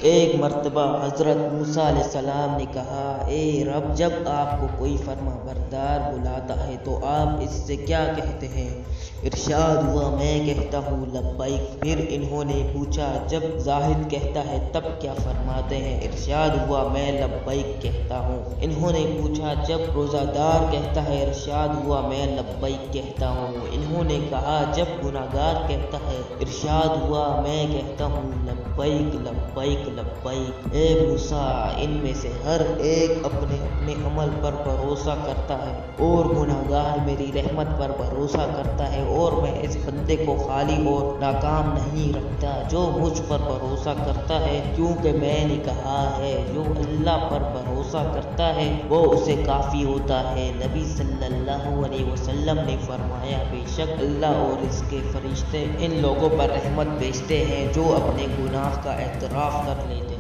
ایک مرتبہ حضرت موسیٰ علیہ السلام نے کہا، اے رب، جب آپ کو کوئی فرما بردار بلاتا ہے تو آپ اس سے کیا کہتے ہیں؟ ارشاد ہوا، میں کہتا ہوں لبیک۔ پھر انہوں نے پوچھا، جب زاہد کہتا ہے تب کیا فرماتے ہیں؟ ارشاد ہوا، میں لبیک کہتا ہوں۔ انہوں نے پوچھا، جب روزہ دار کہتا ہے؟ ارشاد ہوا، میں لبیک کہتا ہوں۔ انہوں نے کہا، جب گناہگار کہتا ہے؟ ارشاد ہوا، میں کہتا ہوں لبیک لبیک لبیک۔ اے موسیٰ، ان میں سے ہر ایک اپنے اپنے عمل پر بھروسہ کرتا ہے اور گناہگار میری رحمت پر بھروسہ کرتا ہے، اور میں اس بندے کو خالی اور ناکام نہیں رکھتا جو مجھ پر بھروسہ کرتا ہے، کیونکہ میں نے کہا ہے، جو اللہ پر بھروسہ کرتا ہے وہ اسے کافی ہوتا ہے۔ نبی صلی اللہ علیہ وسلم نے فرمایا، بے شک اللہ اور اس کے فرشتے ان لوگوں پر رحمت بھیجتے ہیں جو اپنے گناہ کا اعتراف کر لیتے ہیں۔